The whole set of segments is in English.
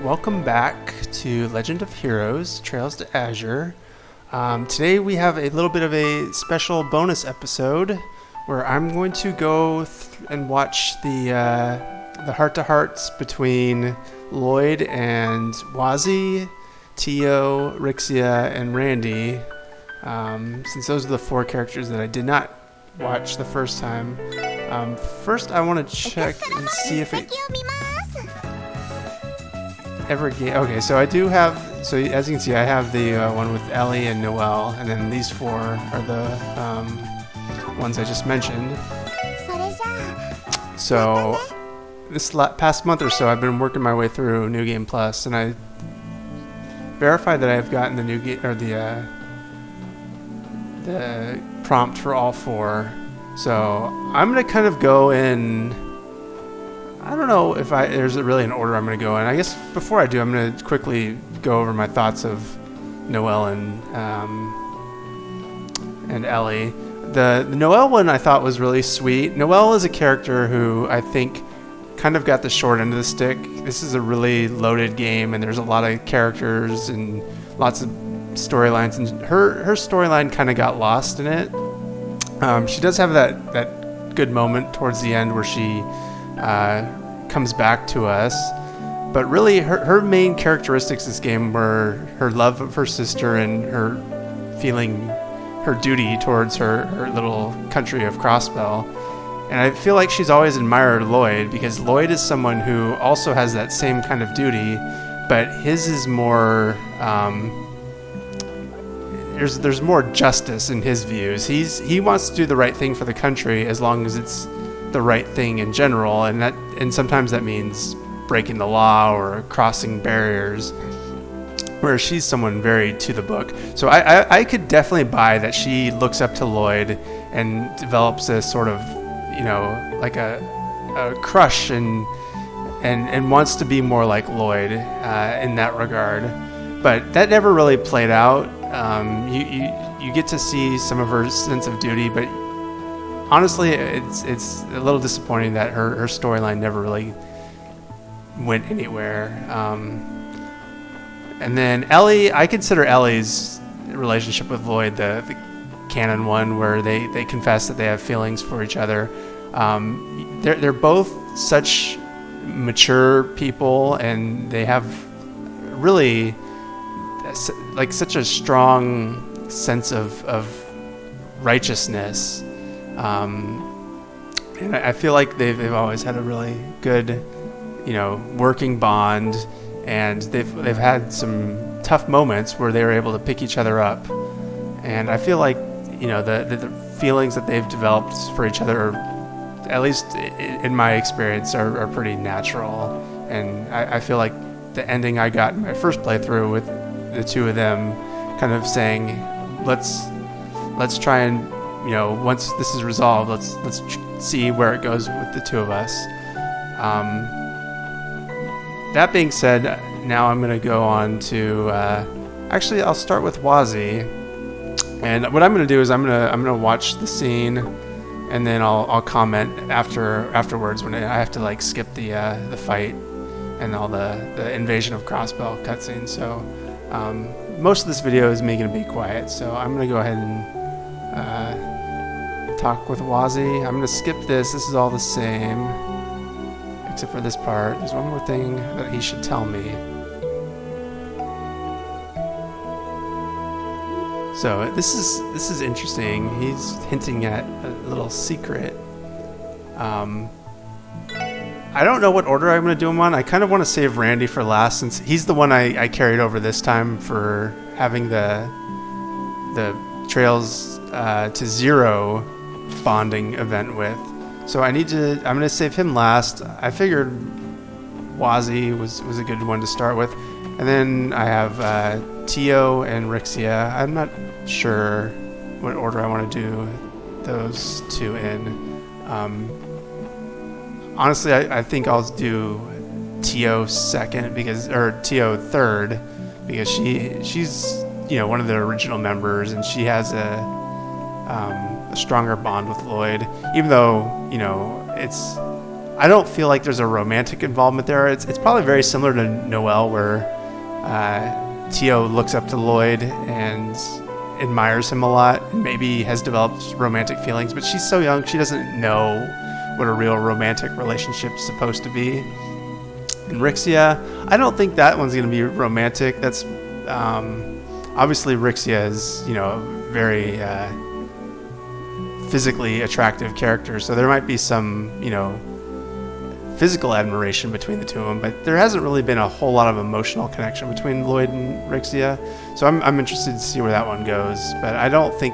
Welcome back to Legend of Heroes, Trails to Azure. Today we have a little bit of a special bonus episode where I'm going to go and watch the heart-to-hearts between Lloyd and Wazy, Tio, Rixia, and Randy, since those are the four characters that I did not watch the first time. First I want to check and see if it ever gave. Okay, so I do have, so as you can see, I have the one with Ellie and Noelle, and then these four are the ones I just mentioned. So this past month or so I've been working my way through New Game Plus, and I verified that I have gotten the new game, or the prompt for all four. So I'm gonna kind of go in. I don't know if there's really an order I'm gonna go in. I guess before I do, I'm gonna quickly go over my thoughts of Noelle and Ellie. The Noelle one I thought was really sweet. Noelle is a character who I think kind of got the short end of the stick. This is a really loaded game, and there's a lot of characters and lots of storylines, and her storyline kind of got lost in it. She does have that good moment towards the end where she comes back to us, but really her main characteristics this game were her love of her sister and her feeling her duty towards her little country of Crossbell. And I feel like she's always admired Lloyd, because Lloyd is someone who also has that same kind of duty, but his is more there's more justice in his views. He wants to do the right thing for the country as long as it's the right thing in general, and sometimes that means breaking the law or crossing barriers, whereas she's someone very to the book. So I could definitely buy that she looks up to Lloyd and develops a sort of, like a crush and wants to be more like Lloyd in that regard. But that never really played out. You get to see some of her sense of duty, but honestly, it's a little disappointing that her storyline never really went anywhere. And then Ellie, I consider Ellie's relationship with Lloyd the canon one, where they confess that they have feelings for each other. They're both such mature people, and they have really like such a strong sense of righteousness. And I feel like they've always had a really good, working bond, and they've had some tough moments where they were able to pick each other up. And I feel like, the feelings that they've developed for each other, at least in my experience, are pretty natural. And I feel like the ending I got in my first playthrough with the two of them kind of saying, let's try and, once this is resolved, let's see where it goes with the two of us. That being said, now I'm going to go on to actually I'll start with Wazy, and what I'm going to do is I'm going to watch the scene, and then I'll comment afterwards when I have to like skip the fight and all the invasion of Crossbell cutscene. So most of this video is me going to be quiet, so I'm going to go ahead and talk with Wazy. I'm going to skip this. This is all the same, except for this part. There's one more thing that he should tell me. So this is interesting. He's hinting at a little secret. I don't know what order I'm going to do them on. I kind of want to save Randy for last, since he's the one I carried over this time for having the Trails to Zero bonding event with. So I'm going to save him last. I figured Wazy was a good one to start with. And then I have Tio and Rixia. I'm not sure what order I want to do those two in. Honestly, I think I'll do Tio second, or Tio third, because she's one of the original members, and she has a stronger bond with Lloyd, even though it's I don't feel like there's a romantic involvement there. It's probably very similar to Noelle, where Tio looks up to Lloyd and admires him a lot, and maybe has developed romantic feelings, but she's so young, she doesn't know what a real romantic relationship's supposed to be. And Rixia, I don't think that one's going to be romantic. That's obviously Rixia is, a very physically attractive character, so there might be some, physical admiration between the two of them, but there hasn't really been a whole lot of emotional connection between Lloyd and Rixia. So I'm interested to see where that one goes, but I don't think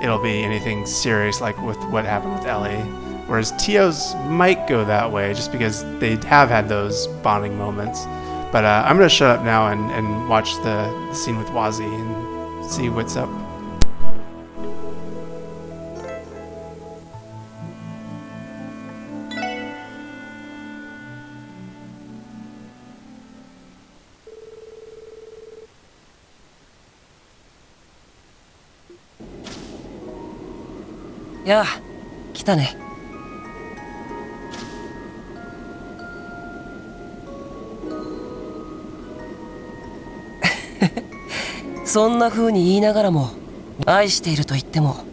it'll be anything serious like with what happened with Ellie. Whereas Tio's might go that way just because they have had those bonding moments. But I'm going to shut up now and watch the scene with Wazy and see what's up. Yeah, 来たね。そんな風に言いながらも、愛していると言っても。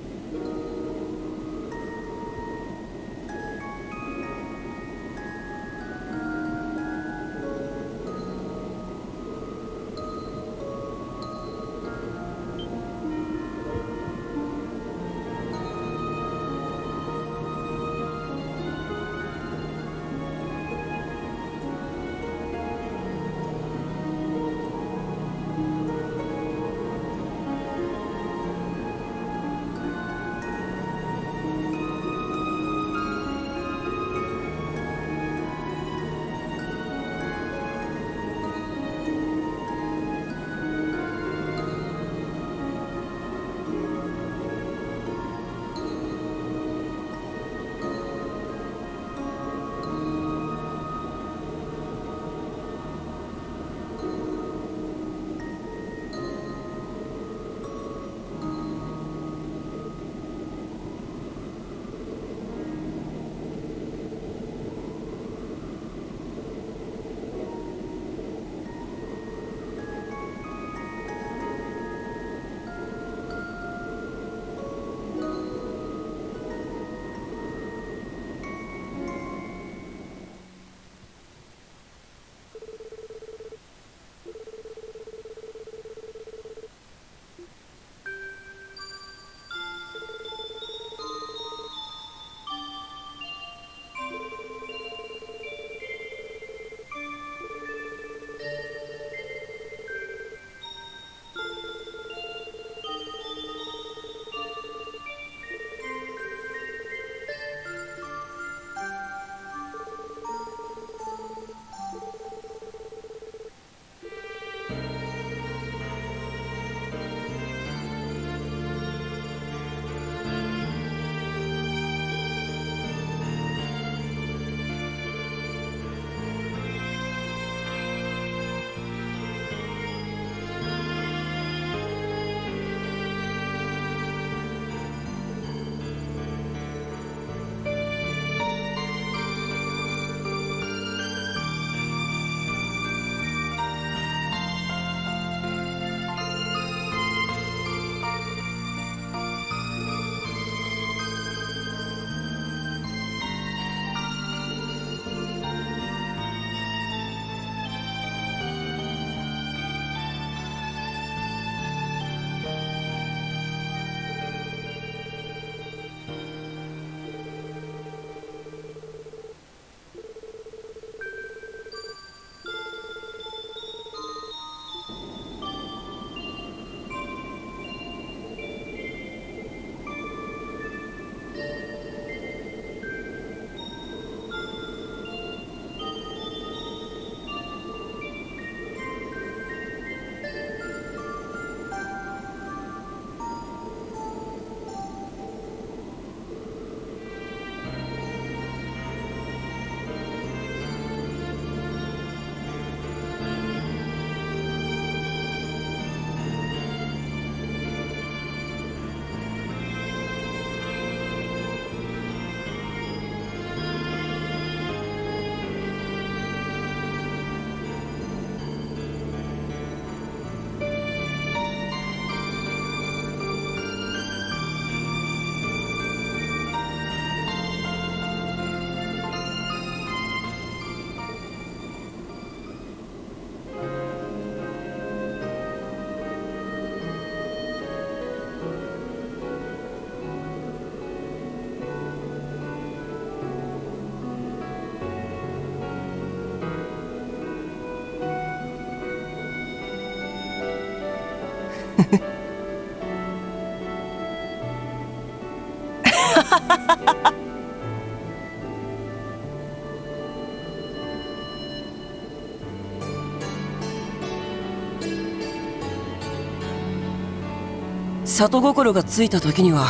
里心がついた時には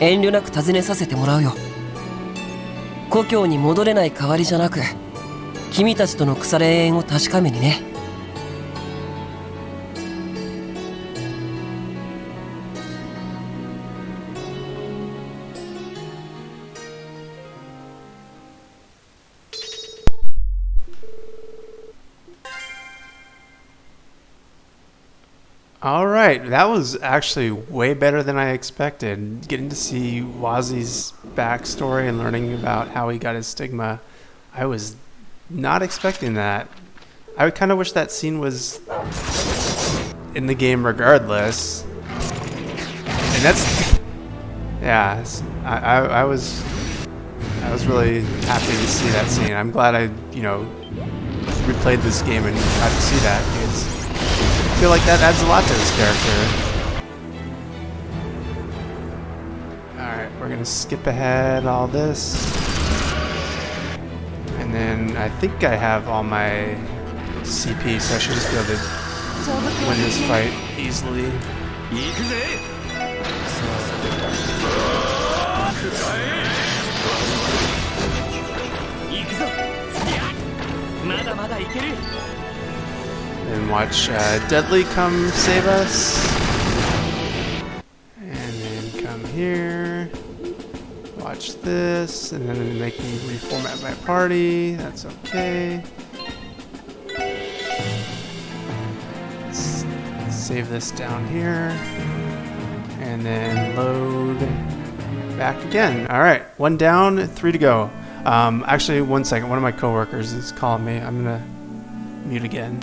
遠慮なく尋ねさせてもらうよ。故郷に戻れない代わりじゃなく、君たちとの腐れ縁を確かめにね。All right, that was actually way better than I expected. Getting to see Wazy's backstory and learning about how he got his stigma, I was not expecting that. I kind of wish that scene was in the game regardless. And that's, yeah, I was really happy to see that scene. I'm glad I, replayed this game and got to see that because I feel like that adds a lot to this character. Alright, we're gonna skip ahead all this. And then I think I have all my CP, so I should just be able to win this fight easily. And watch Deadly come save us. And then come here. Watch this. And then make me reformat my party. That's okay. Let's save this down here. And then load back again. Alright, 1 down, 3 to go. Actually, 1 second. One of my coworkers is calling me. I'm gonna mute again.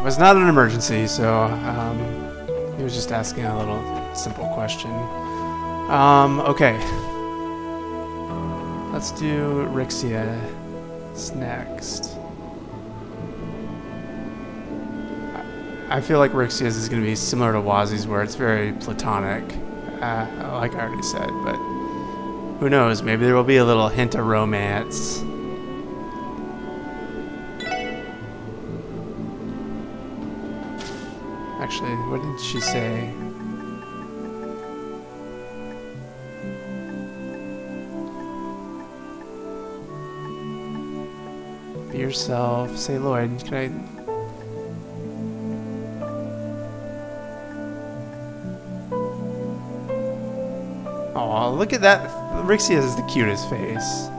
It was not an emergency, so he was just asking a little simple question. Okay. Let's do Rixia next. I feel like Rixia's is going to be similar to Wazy's, where it's very platonic, like I already said, but who knows? Maybe there will be a little hint of romance. Actually, what did she say? Be yourself. Say, Lloyd, can I... Oh, look at that. Rixia has the cutest face.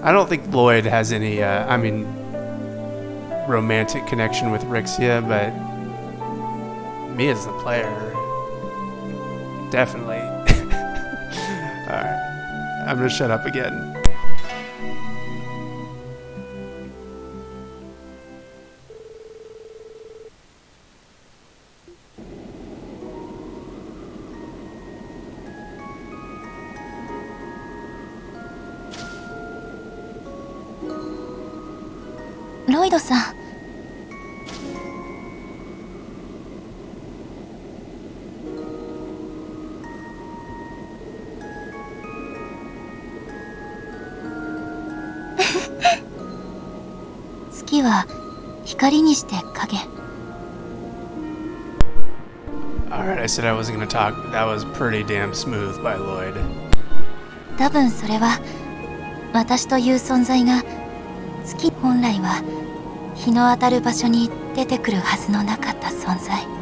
I don't think Lloyd has any, romantic connection with Rixia, but me as the player, definitely. Alright, I'm gonna shut up again. ドさん。月は光にして影。Alright, I said I wasn't gonna talk, but that was pretty damn smooth by Lloyd. 多分それは私という存在が月本来は日の当たる場所に出てくるはずのなかった存在。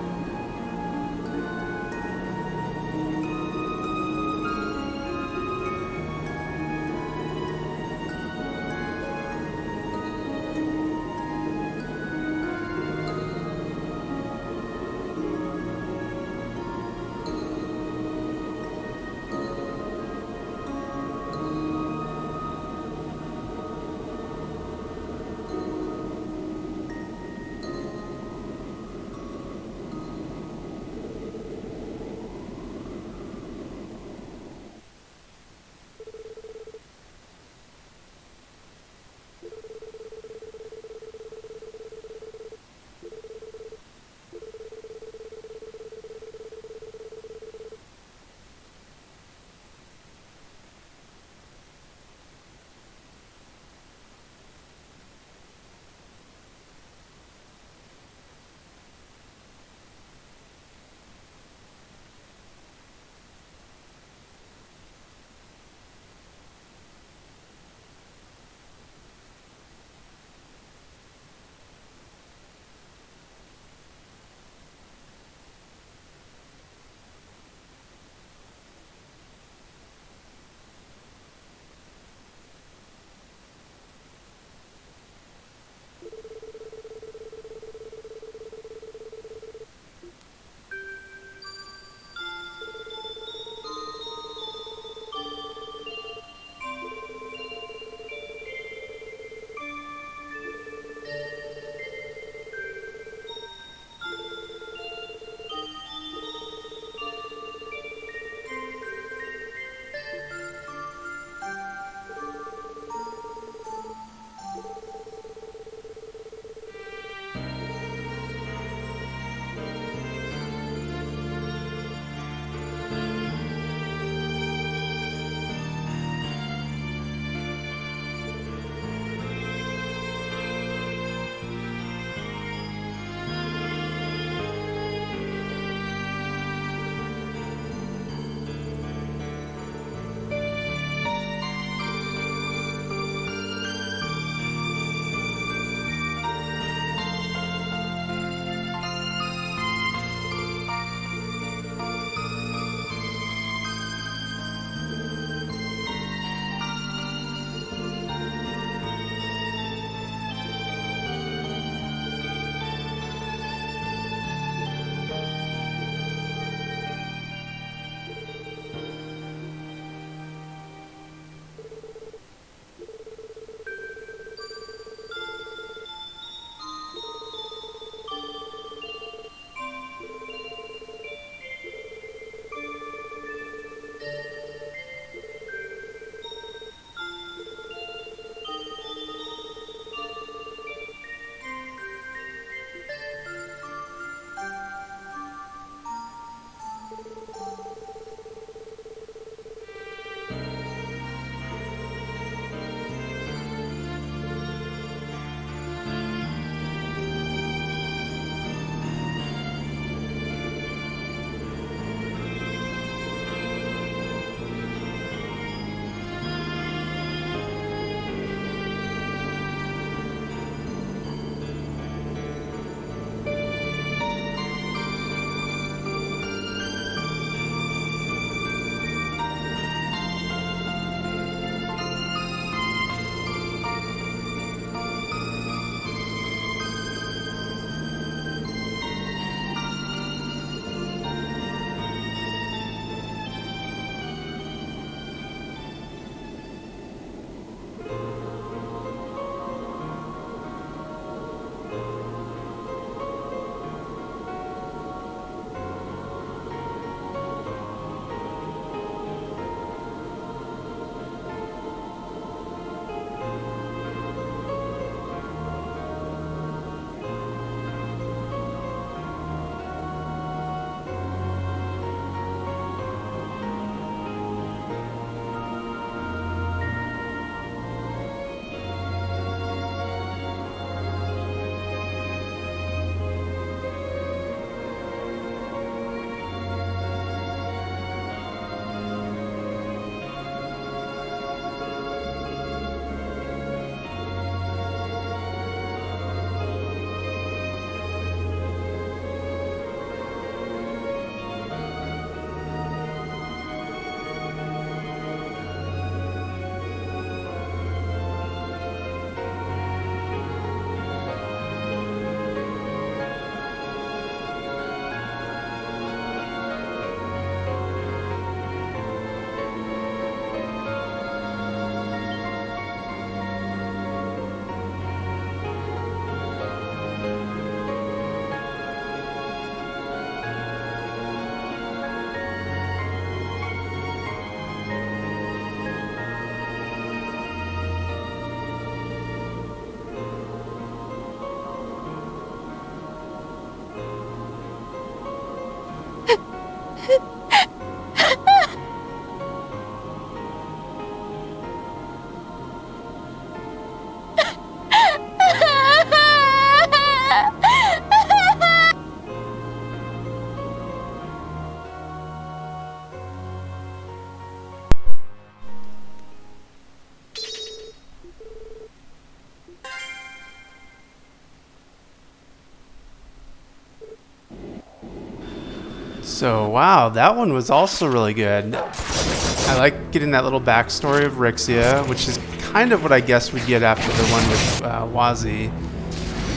So, wow, that one was also really good. I like getting that little backstory of Rixia, which is kind of what I guess we'd get after the one with Wazy.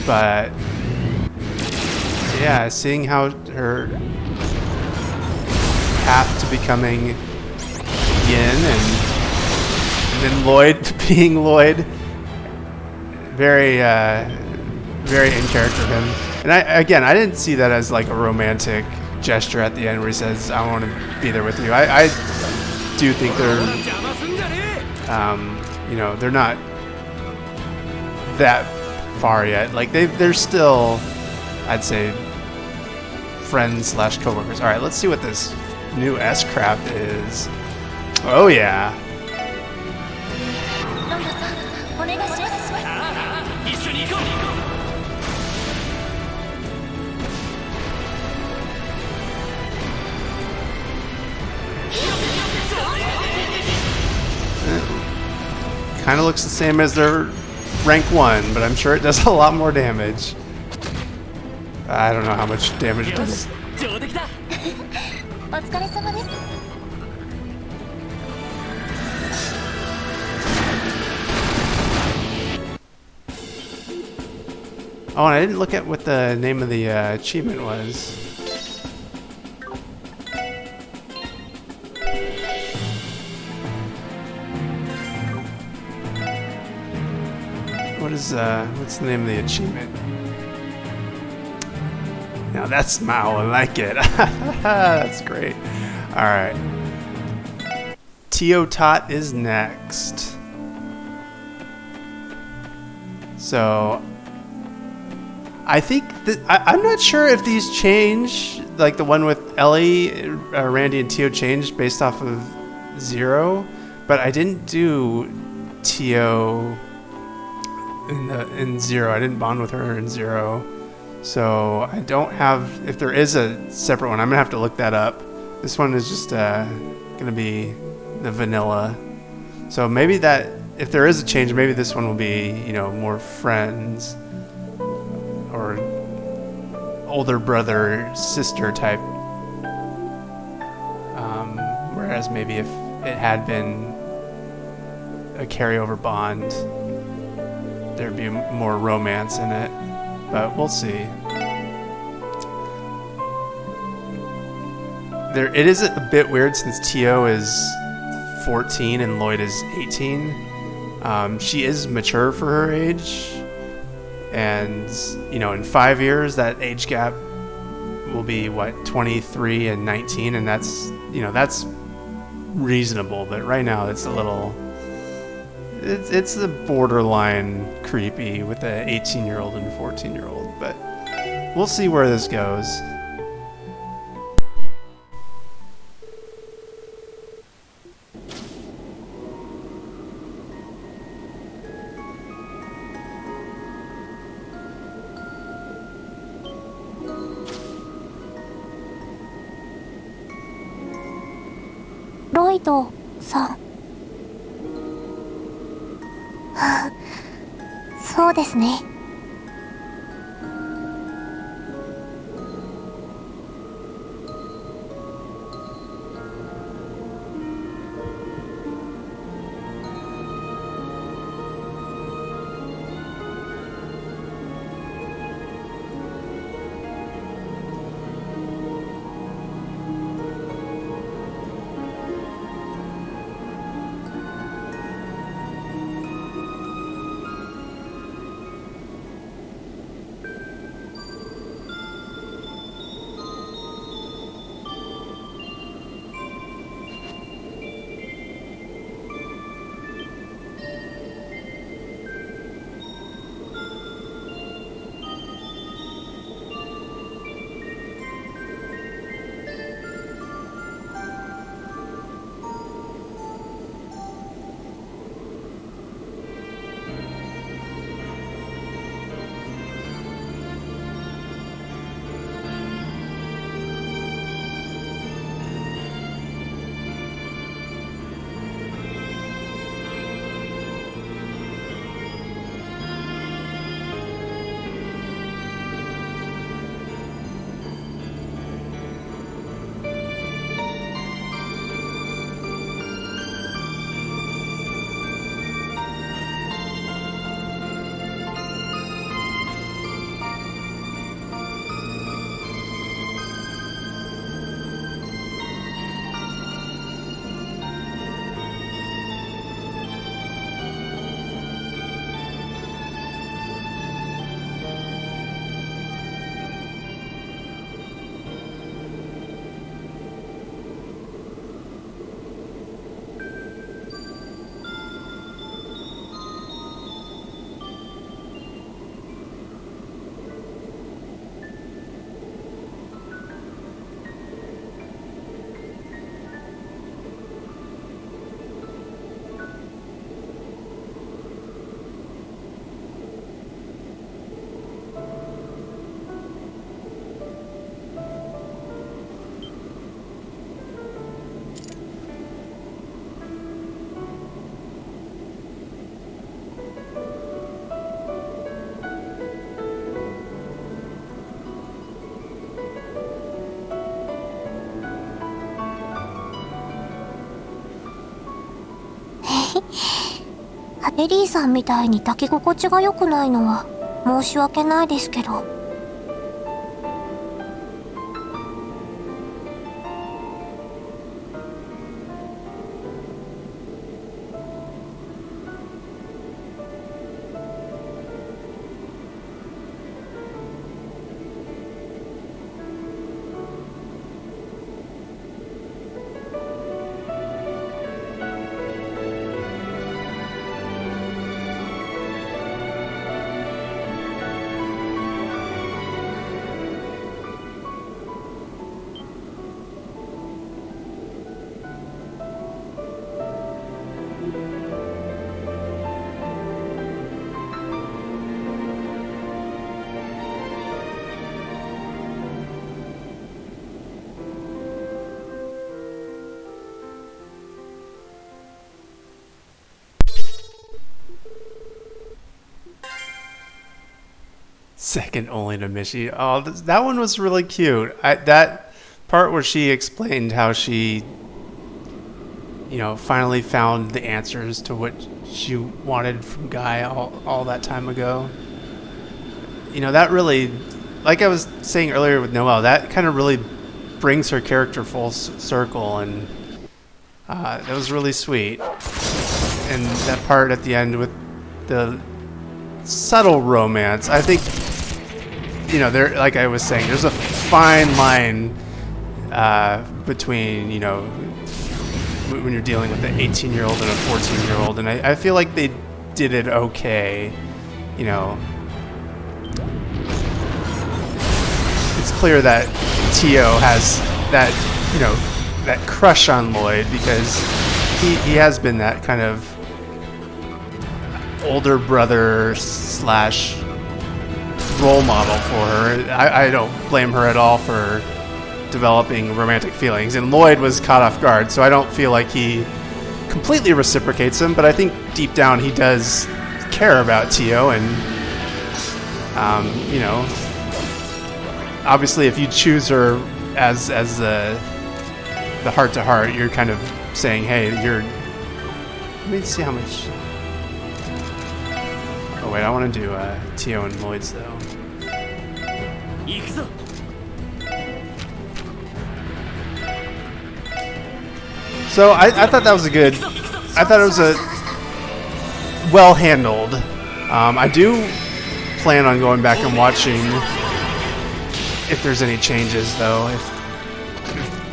But, yeah, seeing how her path to becoming Yin and then Lloyd being Lloyd. Very, very in character of him. And I didn't see that as like a romantic gesture at the end where he says, "I want to be there with you." I do think they're, you know, they're not that far yet. Like they're still, I'd say, friends slash coworkers. All right, let's see what this new S-craft is. Oh yeah. Kind of looks the same as their rank 1, but I'm sure it does a lot more damage. I don't know how much damage it does. Oh, and I didn't look at what the name of the achievement was. What's the name of the achievement? Now that's smile, I like it. That's great. All right. Tio Tot is next. So I think that I'm not sure if these change, like the one with Ellie, Randy, and Tio changed based off of 0, but I didn't do Tio in 0. I didn't bond with her in 0, so I don't have. If there is a separate one, I'm gonna have to look that up. This one is just gonna be the vanilla. So maybe that if there is a change, maybe this one will be, you know, more friends or older brother sister type. Whereas maybe if it had been a carryover bond, there'd be more romance in it, but we'll see. It is a bit weird since Tio is 14 and Lloyd is 18. She is mature for her age, and you know, in 5 years that age gap will be what, 23 and 19, and that's, you know, that's reasonable. But right now it's a little. It's the borderline creepy with the 18-year-old and 14-year-old, but we'll see where this goes. Lloyd-san. そうですね。エリーさんみたいに抱き心地が良くないのは申し訳ないですけど。Second only to Mishi. Oh, that one was really cute. That part where she explained how she, finally found the answers to what she wanted from Guy all that time ago. That really, like I was saying earlier with Noelle, that kind of really brings her character full circle, and that was really sweet. And that part at the end with the subtle romance, I think, there, like I was saying, there's a fine line between, when you're dealing with an 18-year-old and a 14-year-old, and I feel like they did it okay. It's clear that Tio has that, that crush on Lloyd, because he has been that kind of older brother / role model for her. I don't blame her at all for developing romantic feelings, and Lloyd was caught off guard, so I don't feel like he completely reciprocates them, but I think deep down he does care about Tio, and obviously if you choose her as the heart to heart, you're kind of saying, hey, let me see how much. Oh wait, I want to do Tio and Lloyd's though. So I thought that was I thought it was a well handled. I do plan on going back and watching if there's any changes though. If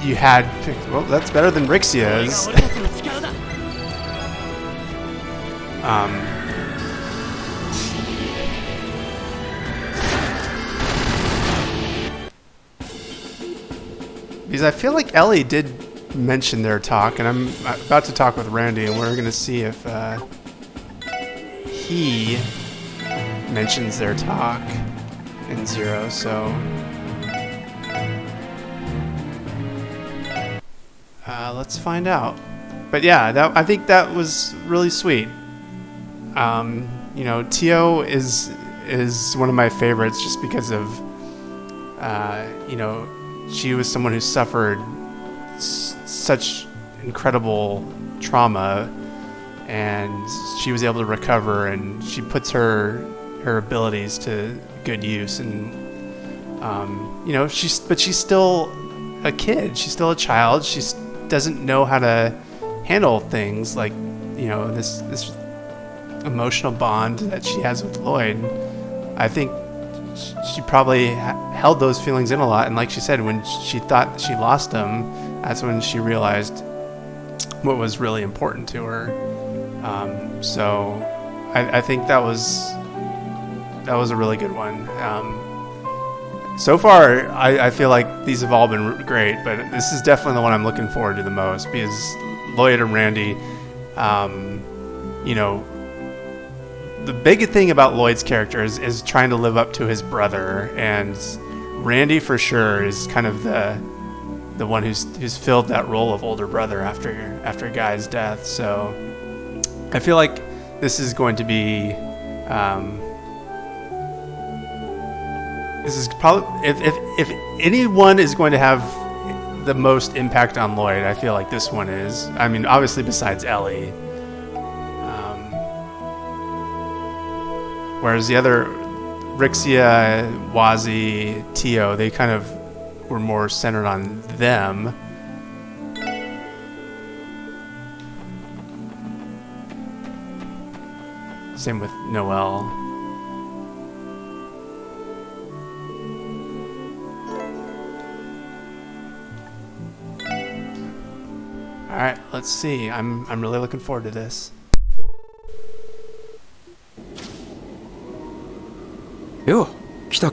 you had picked, well, that's better than Rixia's. Because I feel like Ellie did mention their talk, and I'm about to talk with Randy, and we're going to see if he mentions their talk in Zero, so let's find out. But yeah, I think that was really sweet. Tio is one of my favorites just because of she was someone who suffered such incredible trauma, and she was able to recover, and she puts her abilities to good use, and she's still a kid, she's still a child, she doesn't know how to handle things like this emotional bond that she has with Lloyd. I think she probably held those feelings in a lot, and like she said, when she thought she lost him, that's when she realized what was really important to her. So I think that was a really good one. So far, I feel like these have all been great, but this is definitely the one I'm looking forward to the most, because Lloyd and Randy, the big thing about Lloyd's character is trying to live up to his brother, and Randy for sure is kind of the one who's filled that role of older brother after Guy's death. So I feel like this is going to be this is probably, if anyone is going to have the most impact on Lloyd, I feel like this one is. I mean, obviously besides Ellie. Whereas the other, Rixia, Wazy, Tio, they kind of were more centered on them. Same with Noelle. All right, let's see. I'm really looking forward to this. よう来た。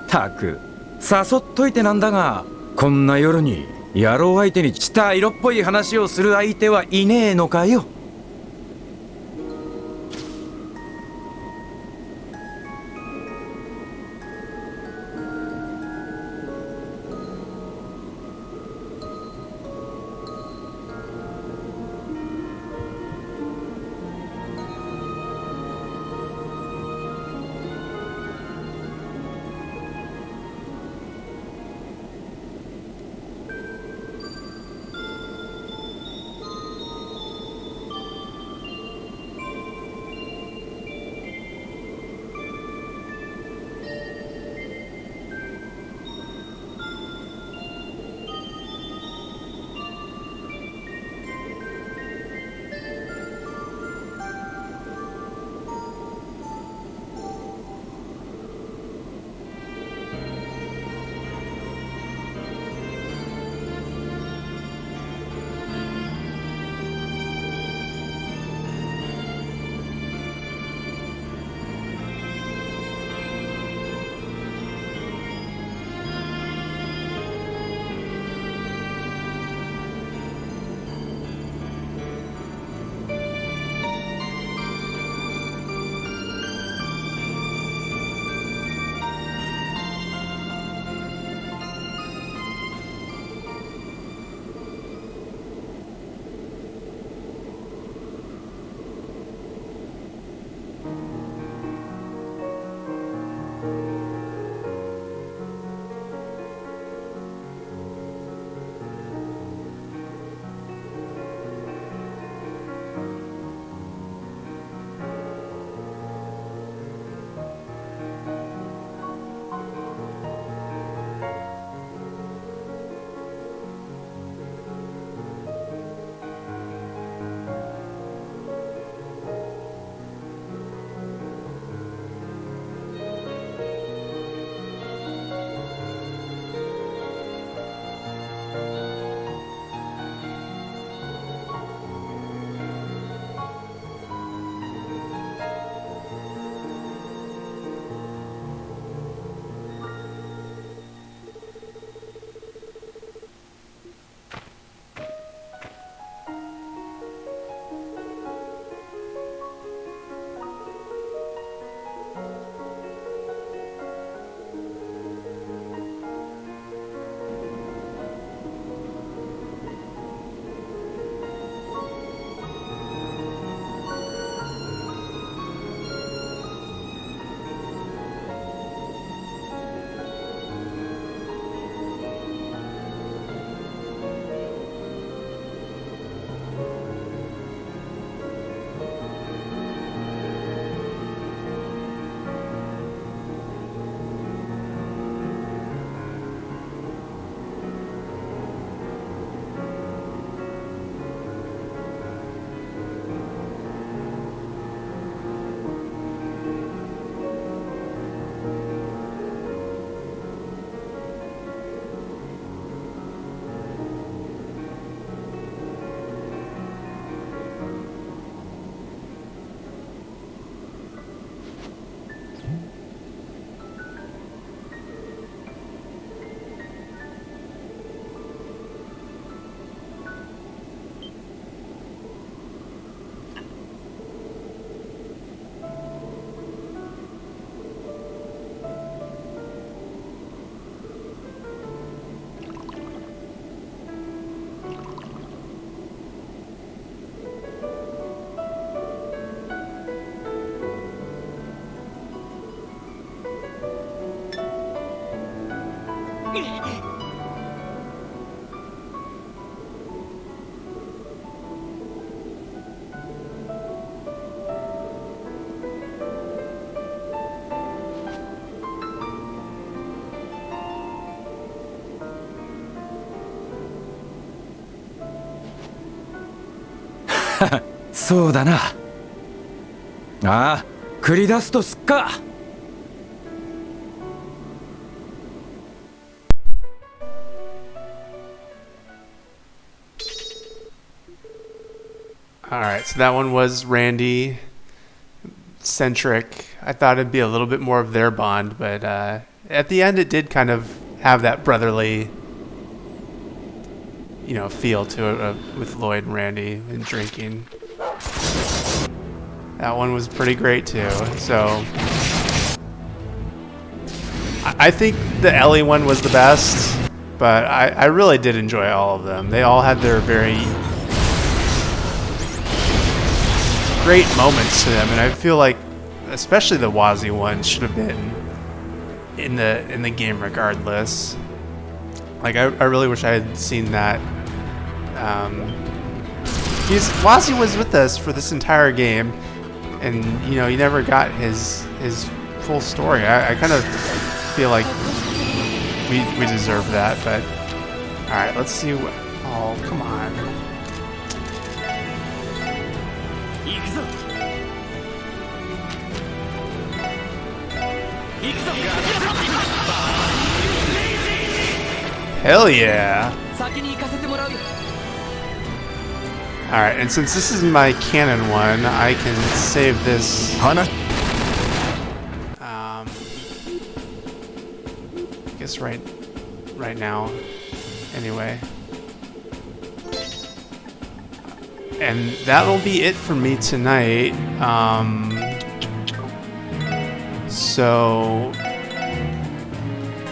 たく誘っといてなんだが、こんな夜に野郎相手にした色っぽい話をする相手はいねえのかよ。そうだな。ああ、繰り出すとすっか。Alright, so that one was Randy centric. I thought it'd be a little bit more of their bond, but at the end it did kind of have that brotherly, feel to it with Lloyd and Randy and drinking. That one was pretty great too. So I think the Ellie one was the best, but I really did enjoy all of them. They all had their very great moments to them, and I feel like especially the Wazy one should have been in the game regardless. Like I really wish I had seen that. Wazy was with us for this entire game, and he never got his full story. I kind of feel like we deserve that, but all right, let's see. Oh, come on. Hell yeah! Alright, and since this is my canon one, I can save this. I guess right now. Anyway. And that'll be it for me tonight. So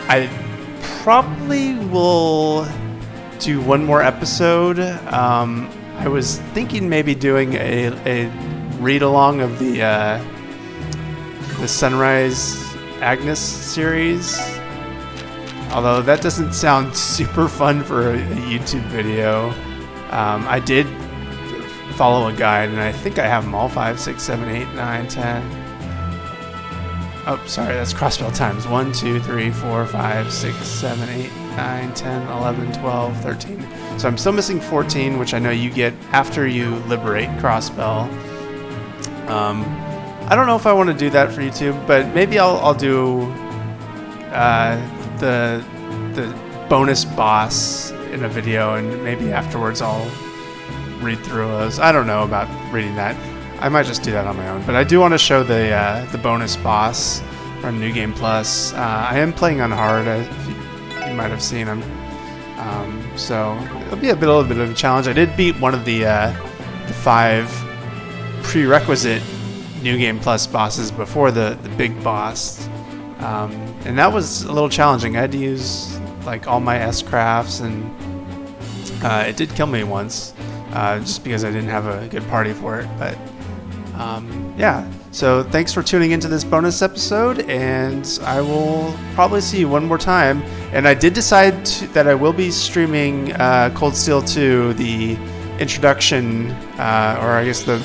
I probably will do one more episode. I was thinking maybe doing a read along of the Sunrise Agnes series, although that doesn't sound super fun for a YouTube video. I did follow a guide, and I think I have them all 5, 6, 7, 8, 9, 10. Oh, sorry, that's crossspell times. 1, 2, 3, 4, 5, 6, 7, 8, 9, 10, 11, 12, 13. So I'm still missing 14, which I know you get after you liberate crossspell. I don't know if I want to do that for YouTube, but maybe I'll do the bonus boss in a video, and maybe afterwards I'll read through those. I don't know about reading that. I might just do that on my own, but I do want to show the bonus boss from New Game Plus. I am playing on hard, as you might have seen him, so it'll be a little bit of a challenge. I did beat one of the 5 prerequisite New Game Plus bosses before the big boss, and that was a little challenging. I had to use like all my S-crafts, and it did kill me once, just because I didn't have a good party for it, but yeah, so thanks for tuning into this bonus episode, and I will probably see you one more time. And I did decide that I will be streaming Cold Steel 2, the introduction, or I guess the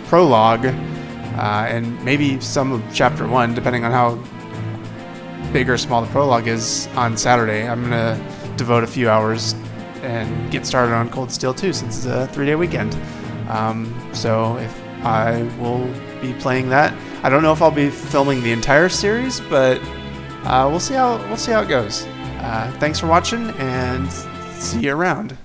prologue, and maybe some of Chapter 1, depending on how big or small the prologue is, on Saturday. I'm going to devote a few hours and get started on Cold Steel 2 since it's a 3-day weekend. So if I will be playing that. I don't know if I'll be filming the entire series, but we'll see how it goes. Thanks for watching, and see you around.